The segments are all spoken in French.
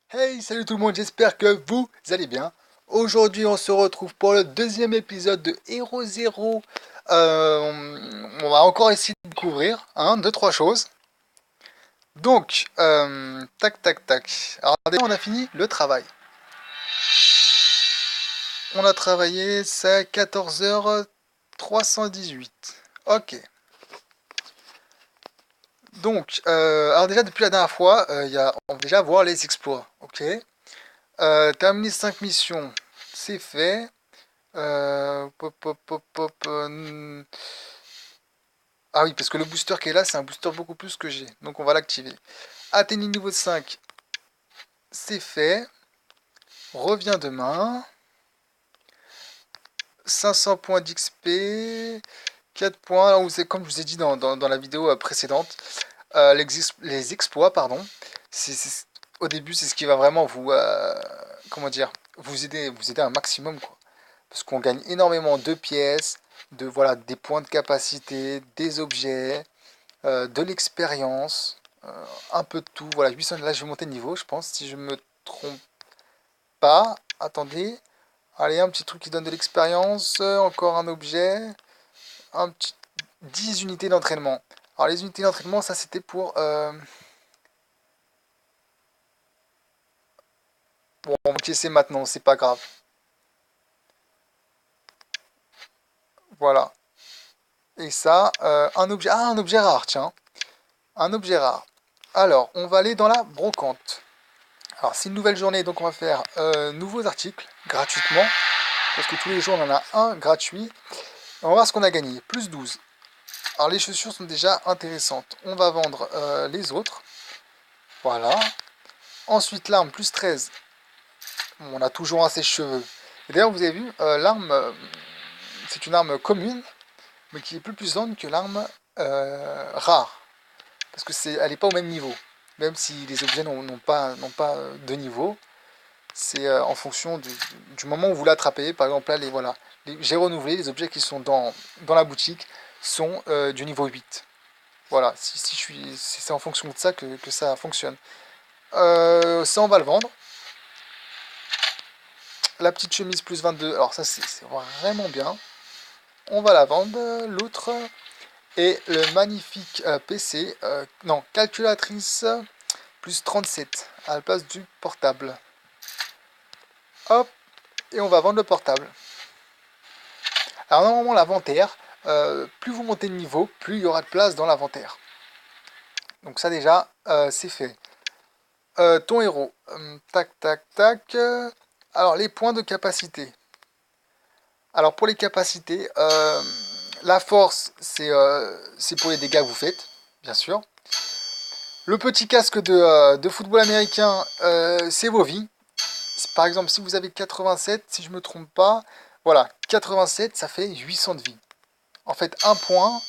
Hey, salut tout le monde, j'espère que vous allez bien. Aujourd'hui, on se retrouve pour le deuxième épisode de Hero Zero. On va encore essayer de découvrir, deux, trois choses. Donc, tac, tac, tac. Alors, déjà, on a fini le travail. On a travaillé, c'est 14h318. Ok. Donc, alors déjà, depuis la dernière fois, on va déjà voir les exploits. Ok. Terminer 5 missions, c'est fait. Pop, pop, pop, pop, Ah oui, parce que le booster qui est là, c'est un booster beaucoup plus que j'ai. Donc on va l'activer. Atteindre niveau 5, c'est fait. Reviens demain. 500 points d'XP. 4 points. Alors, comme je vous ai dit dans la vidéo précédente, les exploits, pardon. Au début, c'est ce qui va vraiment vous, comment dire, vous aider un maximum, quoi. Parce qu'on gagne énormément de pièces, voilà, des points de capacité, des objets, de l'expérience, un peu de tout. Voilà, 800, là je vais monter de niveau, je pense, si je me trompe pas. Attendez, allez, un petit truc qui donne de l'expérience, encore un objet, un petit 10 unités d'entraînement. Alors les unités d'entraînement, ça c'était pour... Bon, on va encaisser maintenant, c'est pas grave. Voilà. Et ça, un objet... Ah, un objet rare, tiens. Un objet rare. Alors, on va aller dans la brocante. Alors, c'est une nouvelle journée, donc on va faire nouveaux articles gratuitement. Parce que tous les jours, on en a un gratuit. On va voir ce qu'on a gagné. Plus 12. Alors, les chaussures sont déjà intéressantes. On va vendre les autres. Voilà. Ensuite, l'arme, plus 13. Bon, on a toujours un sèche-cheveux. Et d'ailleurs, vous avez vu, l'arme, c'est une arme commune, mais qui est plus puissante que l'arme rare. Parce que elle n'est pas au même niveau. Même si les objets n'ont pas de niveau, c'est en fonction du moment où vous l'attrapez. Par exemple, là, voilà, j'ai renouvelé les objets qui sont dans la boutique sont du niveau 8. Voilà, si je suis, c'est en fonction de ça que ça fonctionne. Ça, on va le vendre. La petite chemise plus 22, alors ça, c'est vraiment bien. On va la vendre. L'autre. Et le magnifique PC, non, calculatrice plus 37 à la place du portable. Hop, et on va vendre le portable. Alors normalement l'inventaire, plus vous montez de niveau, plus il y aura de place dans l'inventaire. Donc ça déjà, c'est fait. Ton héros, tac tac tac. Alors les points de capacité. Alors pour les capacités, la force c'est pour les dégâts que vous faites, bien sûr. Le petit casque de football américain, c'est vos vies. Par exemple, si vous avez 87, si je ne me trompe pas, voilà, 87, ça fait 800 de vie. En fait, un point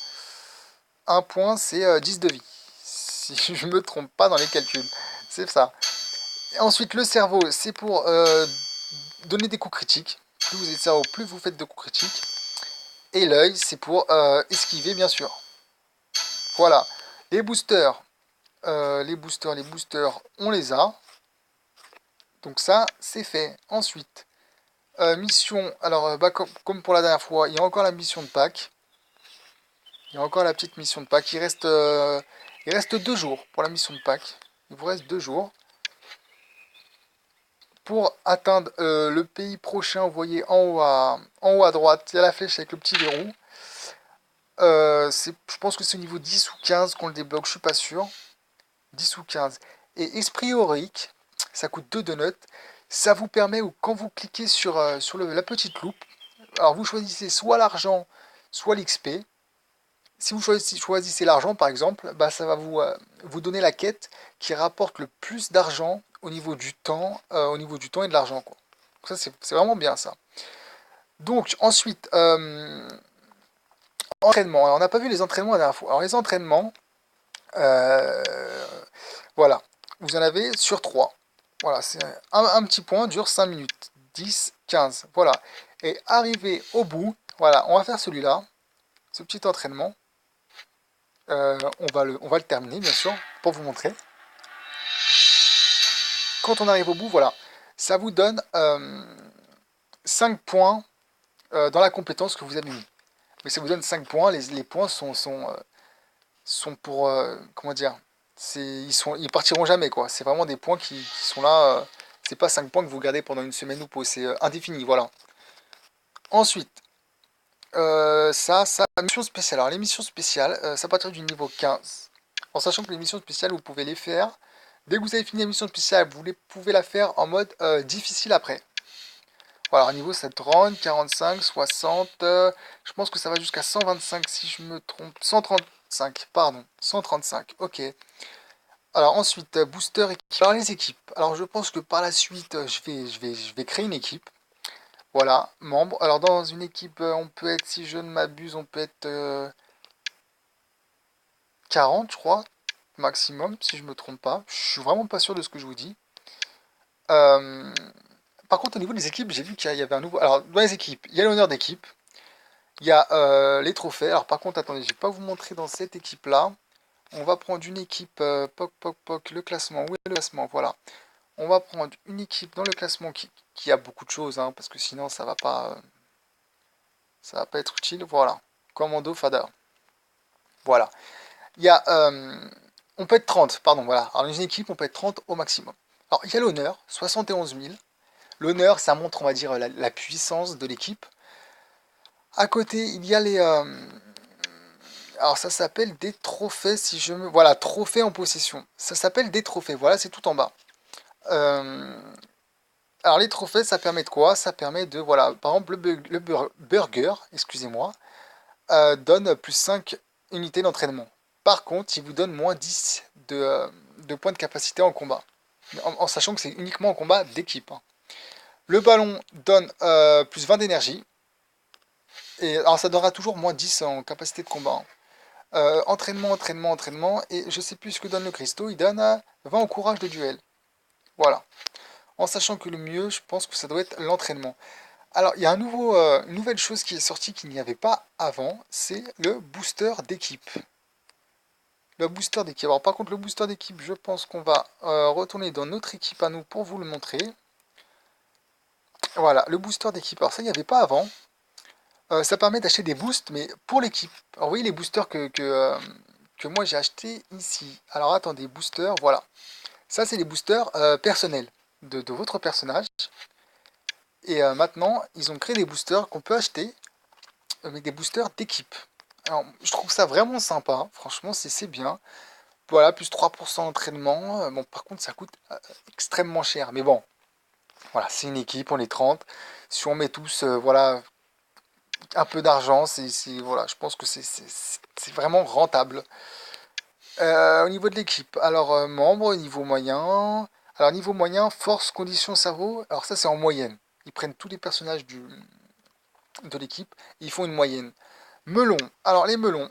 c'est 10 de vie. Si je ne me trompe pas dans les calculs. C'est ça. Et ensuite, le cerveau, c'est pour donner des coups critiques. Plus vous avez de cerveau, plus vous faites de coups critiques. Et l'œil, c'est pour esquiver, bien sûr. Voilà. Les boosters, on les a. Donc ça, c'est fait. Ensuite, mission. Alors, bah, comme pour la dernière fois, il y a encore la mission de Pâques. Il y a encore la petite mission de Pâques. Il reste 2 jours pour la mission de Pâques. Il vous reste 2 jours. Pour atteindre le pays prochain, vous voyez en haut à droite, il y a la flèche avec le petit verrou. Je pense que c'est au niveau 10 ou 15 qu'on le débloque, je suis pas sûr. 10 ou 15. Et esprit héroïque, ça coûte 2 donuts. Ça vous permet, quand vous cliquez sur la petite loupe, alors vous choisissez soit l'argent, soit l'XP. Si vous choisissez l'argent, par exemple, bah, ça va vous donner la quête qui rapporte le plus d'argent au niveau du temps et de l'argent, quoi. Ça, c'est vraiment bien, ça. Donc, ensuite, entraînement. Alors, on n'a pas vu les entraînements la dernière fois. Alors, les entraînements, euh, voilà. Vous en avez sur 3. Voilà, c'est un petit point dure 5 minutes. 10, 15. Voilà. Et arrivé au bout, voilà, on va faire celui-là, ce petit entraînement. On va le terminer, bien sûr, pour vous montrer. quand on arrive au bout, voilà, ça vous donne 5 points dans la compétence que vous avez mis. Mais ça vous donne 5 points, les points sont pour, comment dire, ils partiront jamais, quoi. C'est vraiment des points qui sont là, c'est pas 5 points que vous gardez pendant une semaine ou pas, c'est indéfini, voilà. Ensuite, la mission spéciale. Alors, les missions spéciales, c'est à partir du niveau 15. En sachant que les missions spéciales, vous pouvez les faire. Dès que vous avez fini la mission spéciale, pouvez la faire en mode difficile après. Voilà, niveau 730, 45, 60. Je pense que ça va jusqu'à 125 si je me trompe. 135, pardon. 135, ok. Alors ensuite, booster équipe. Alors les équipes. Alors je pense que par la suite, je vais créer une équipe. Voilà, membre. Alors dans une équipe, on peut être, si je ne m'abuse, on peut être 40, je crois, maximum, si je me trompe pas. Je suis vraiment pas sûr de ce que je vous dis. Euh, Par contre, au niveau des équipes, j'ai vu qu'il y avait un nouveau. Alors dans les équipes, il y a l'honneur d'équipe, il y a les trophées. Alors par contre, attendez, je vais pas vous montrer dans cette équipe-là. On va prendre une équipe, poc, poc, poc, le classement. Où est le classement? Voilà. On va prendre une équipe dans le classement qui a beaucoup de choses, hein, parce que sinon ça va pas être utile. Voilà. Commando Fada. Voilà. Il y a, on peut être 30, pardon, voilà. Alors, dans une équipe, on peut être 30 au maximum. Alors, il y a l'honneur, 71 000. L'honneur, ça montre, on va dire, la puissance de l'équipe. À côté, il y a les... alors, ça s'appelle des trophées, si je me... Voilà, trophées en possession. Ça s'appelle des trophées, voilà, c'est tout en bas. Alors, les trophées, ça permet de quoi? Ça permet de, voilà, par exemple, le burger, excusez-moi, donne plus 5 unités d'entraînement. Par contre, il vous donne moins 10 de points de capacité en combat. En sachant que c'est uniquement en combat d'équipe, hein. Le ballon donne plus 20 d'énergie. Et alors ça donnera toujours moins 10 en capacité de combat, hein. Entraînement, entraînement, entraînement. Et je sais plus ce que donne le cristaux. Il donne 20 au courage de duel. Voilà. En sachant que le mieux, je pense que ça doit être l'entraînement. Alors, il y a une nouvelle chose qui est sortie qu'il n'y avait pas avant, c'est le booster d'équipe. Le booster d'équipe. Alors, par contre, le booster d'équipe, je pense qu'on va retourner dans notre équipe à nous pour vous le montrer. Voilà, le booster d'équipe. Alors, ça, il n'y avait pas avant. Ça permet d'acheter des boosts, mais pour l'équipe. Alors, vous voyez les boosters que moi j'ai acheté ici. Alors, attendez, boosters, voilà. Ça, c'est les boosters personnels de votre personnage. Et maintenant, ils ont créé des boosters qu'on peut acheter, mais des boosters d'équipe. Alors, je trouve ça vraiment sympa, hein. Franchement, c'est bien. Voilà, plus 3% d'entraînement. Bon, par contre, ça coûte extrêmement cher. Mais bon, voilà, c'est une équipe, on est 30. Si on met tous, voilà, un peu d'argent, voilà, je pense que c'est vraiment rentable. Au niveau de l'équipe, alors membre, au niveau moyen. Alors, niveau moyen, force, condition, cerveau. Alors, ça, c'est en moyenne. Ils prennent tous les personnages de l'équipe, ils font une moyenne. Melon. Alors, les melons,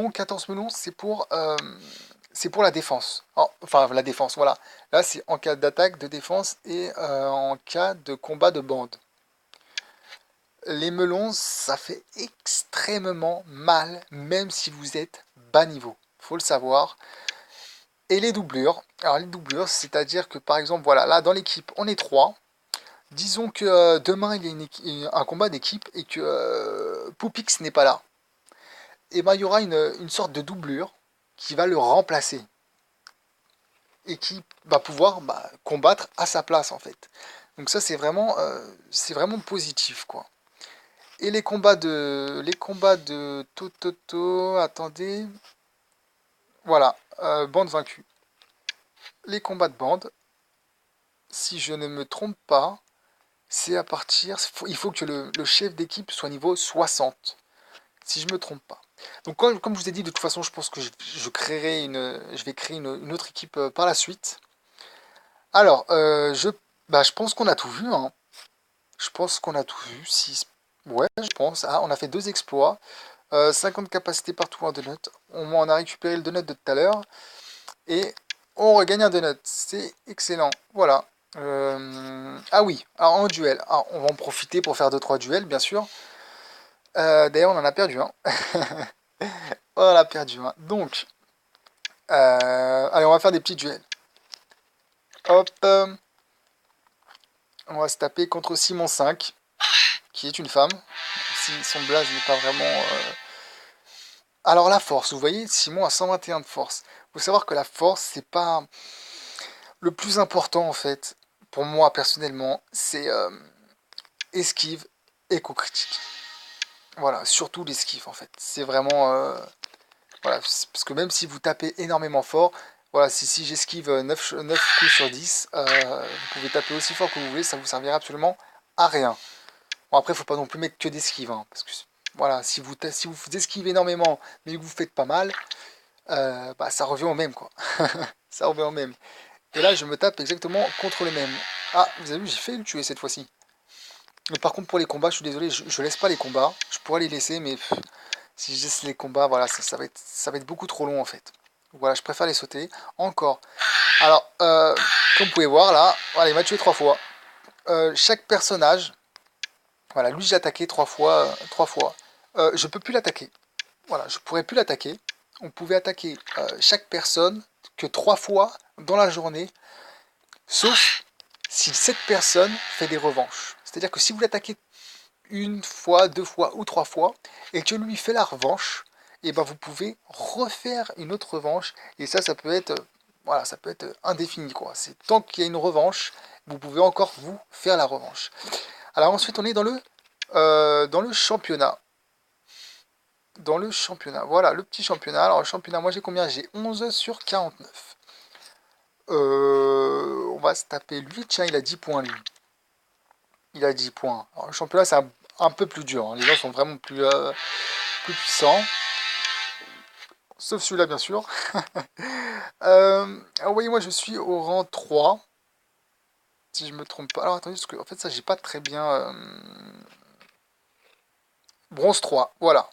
14 melons, c'est pour la défense. Enfin, la défense, voilà. Là, c'est en cas d'attaque, de défense et en cas de combat de bande. Les melons, ça fait extrêmement mal, même si vous êtes bas niveau. Faut le savoir. Et les doublures. Alors, les doublures, c'est-à-dire que, par exemple, voilà, là, dans l'équipe, on est 3. Disons que demain, il y a un combat d'équipe et que Poupix n'est pas là. Et ben, il y aura une sorte de doublure qui va le remplacer et qui va pouvoir combattre à sa place en fait. Donc ça c'est vraiment positif quoi. Et les combats de Tototo, attendez, voilà, bande vaincue. Les combats de bande, si je ne me trompe pas, c'est à partir, il faut que le chef d'équipe soit niveau 60, si je me trompe pas. Donc comme je vous ai dit, de toute façon, je pense que je vais créer une autre équipe par la suite. Alors, je pense qu'on a tout vu, hein. Je pense qu'on a tout vu. Ouais, je pense. Ah, on a fait 2 exploits. 50 capacités partout en donut. On a récupéré le donut de tout à l'heure. Et on regagne un donut. C'est excellent. Voilà. Ah oui, alors en duel. Alors, on va en profiter pour faire 2-3 duels, bien sûr. D'ailleurs, on en a perdu un. On en a perdu un. Donc, allez, on va faire des petits duels. Hop. On va se taper contre Simon 5, qui est une femme. Si son blaze n'est pas vraiment... Alors la force, vous voyez, Simon a 121 de force. Il faut savoir que la force, c'est pas... Le plus important en fait, pour moi personnellement, c'est esquive et coup critique. Voilà, surtout l'esquive en fait. C'est vraiment... voilà, parce que même si vous tapez énormément fort, voilà, si j'esquive 9 coups sur 10, vous pouvez taper aussi fort que vous voulez, ça vous servira absolument à rien. Bon, après, il faut pas non plus mettre que d'esquive, hein, parce que voilà, si vous esquivez énormément, mais que vous faites pas mal, bah, ça revient au même, quoi. Ça revient au même. Et là, je me tape exactement contre le même. Ah, vous avez vu, j'ai fait le tuer cette fois-ci. Mais par contre, pour les combats, je suis désolé, je laisse pas les combats. Je pourrais les laisser, mais si je laisse les combats, voilà, ça va être beaucoup trop long, en fait. Voilà, je préfère les sauter. Encore. Alors, comme vous pouvez voir, là, voilà, il m'a tué 3 fois. Chaque personnage... Voilà, lui j'ai attaqué 3 fois. 3 fois. Je peux plus l'attaquer. Voilà, je pourrais plus l'attaquer. On pouvait attaquer chaque personne que 3 fois dans la journée, sauf si cette personne fait des revanches. C'est-à-dire que si vous l'attaquez une fois, 2 fois ou 3 fois, et que lui fait la revanche, et ben vous pouvez refaire une autre revanche, et ça peut être, voilà, ça peut être indéfini, quoi. C'est tant qu'il y a une revanche, vous pouvez encore vous faire la revanche. Alors ensuite, on est dans le championnat. Dans le championnat. Voilà, le petit championnat. Alors, le championnat, moi j'ai combien? J'ai 11 sur 49. On va se taper lui. Tiens, il a 10 points, lui. Il a 10 points. Alors, le championnat, c'est un peu plus dur, hein. Les gens sont vraiment plus puissants. Sauf celui-là, bien sûr. Alors, voyez, moi, je suis au rang 3. Si je me trompe pas. Alors, attendez, parce que, en fait, ça, j'ai pas très bien... Bronze 3, voilà.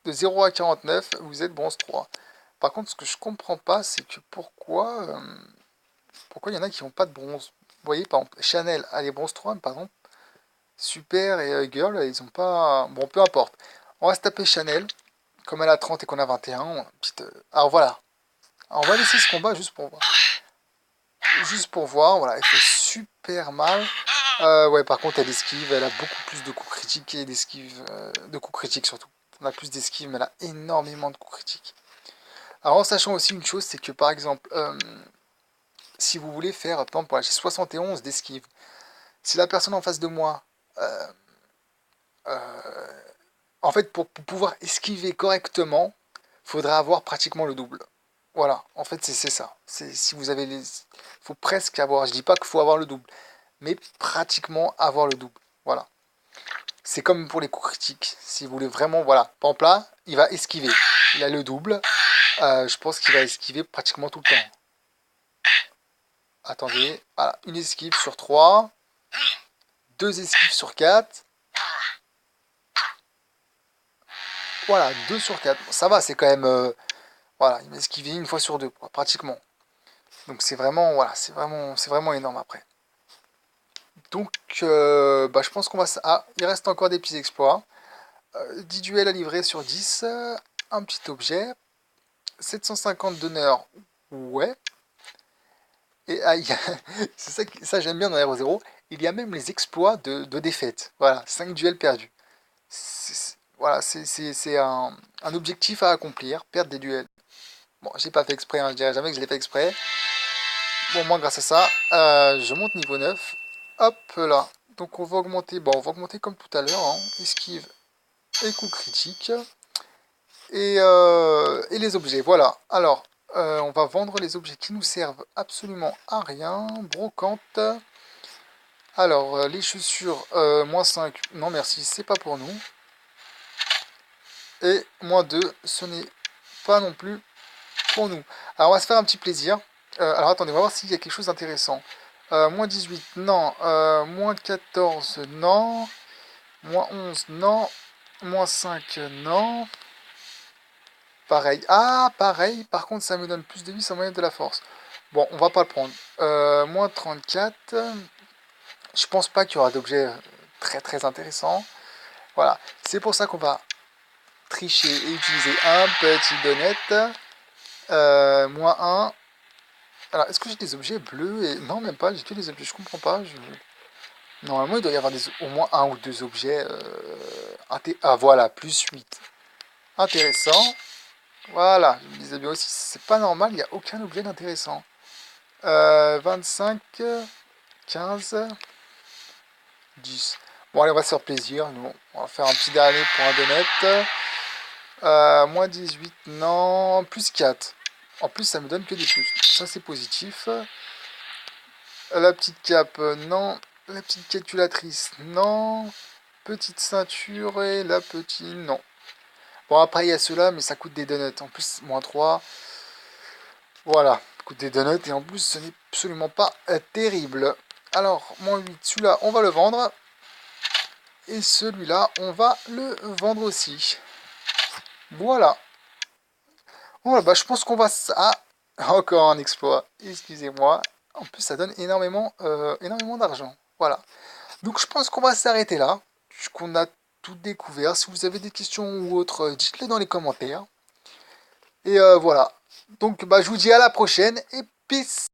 De 0 à 49, vous êtes bronze 3. Par contre, ce que je comprends pas, c'est que pourquoi il y en a qui n'ont pas de bronze. Vous voyez, par exemple, Chanel a les bronze 3, mais par exemple, Super et Girl, ils ont pas... Bon, peu importe. On va se taper Chanel, comme elle a 30 et qu'on a 21. Alors voilà. Alors, on va laisser ce combat juste pour voir. Juste pour voir, voilà, elle fait super mal. Ouais, par contre, elle esquive, elle a beaucoup plus de coups critiques et d'esquive, de coups critiques surtout. On a plus d'esquive, mais elle a énormément de coups critiques. Alors en sachant aussi une chose, c'est que par exemple, si vous voulez faire, par exemple, voilà, j'ai 71 d'esquive. Si la personne en face de moi, euh, euh, en fait, pour pouvoir esquiver correctement, il faudra avoir pratiquement le double. Voilà, en fait, c'est ça. Si vous avez les, faut presque avoir. Je dis pas qu'il faut avoir le double, mais pratiquement avoir le double. Voilà. C'est comme pour les coups critiques. Si vous voulez vraiment, voilà, par exemple là, il va esquiver. Il a le double. Je pense qu'il va esquiver pratiquement tout le temps. Attendez, voilà, une esquive sur 3, 2 esquives sur 4. Voilà, 2 sur 4. Bon, ça va, c'est quand même... voilà, il m'a esquivé une fois sur 2, quoi, pratiquement. Donc c'est vraiment, voilà, c'est vraiment énorme après. Donc, bah, je pense qu'on va... Ah, il reste encore des petits exploits. 10 duels à livrer sur 10. Un petit objet. 750 d'honneur. Ouais. Et ah, c'est ça j'aime bien dans RE0. Il y a même les exploits de défaite. Voilà, 5 duels perdus. Voilà, c'est un objectif à accomplir, perdre des duels. Bon, j'ai pas fait exprès, hein, je dirais jamais que je l'ai fait exprès. Bon, moi, grâce à ça, je monte niveau 9. Hop là. Donc, on va augmenter, bon, on va augmenter comme tout à l'heure, hein, esquive et coup critique. Et les objets, voilà. Alors, on va vendre les objets qui nous servent absolument à rien. Brocante. Alors, les chaussures, moins 5, non merci, c'est pas pour nous. Et moins 2, ce n'est pas non plus pour nous. Alors, on va se faire un petit plaisir. Alors, attendez, on va voir s'il y a quelque chose d'intéressant. Moins 18, non. Moins 14, non. Moins 11, non. Moins 5, non. Pareil. Ah, pareil. Par contre, ça me donne plus de vie sans moyenne de la force. Bon, on va pas le prendre. Moins 34. Je pense pas qu'il y aura d'objets très très intéressants. Voilà. C'est pour ça qu'on va tricher et utiliser un petit donnet. Moins 1. Alors, est-ce que j'ai des objets bleus et... Non, même pas, j'ai que des objets, je comprends pas. Normalement, il doit y avoir au moins un ou deux objets. Ah, voilà, plus 8. Intéressant. Voilà, je me disais bien aussi, c'est pas normal, il n'y a aucun objet d'intéressant. 25, 15, 10. Bon, allez, on va se faire plaisir. Nous, on va faire un petit dernier pour un donut. Moins 18, non. Plus 4. En plus, ça me donne que des plus. Ça, c'est positif. La petite cape, non. La petite calculatrice, non. Petite ceinture et la petite, non. Bon, après, il y a ceux-là, mais ça coûte des donuts. En plus, moins 3. Voilà, ça coûte des donuts. Et en plus, ce n'est absolument pas terrible. Alors, moins 8, celui-là, on va le vendre. Et celui-là, on va le vendre aussi. Voilà. Voilà, bah, je pense qu'on va... Ah, encore un exploit. Excusez-moi. En plus, ça donne énormément d'argent. Voilà. Donc, je pense qu'on va s'arrêter là. Qu'on a tout découvert. Si vous avez des questions ou autres, dites-le dans les commentaires. Et voilà. Donc, bah, je vous dis à la prochaine. Et peace.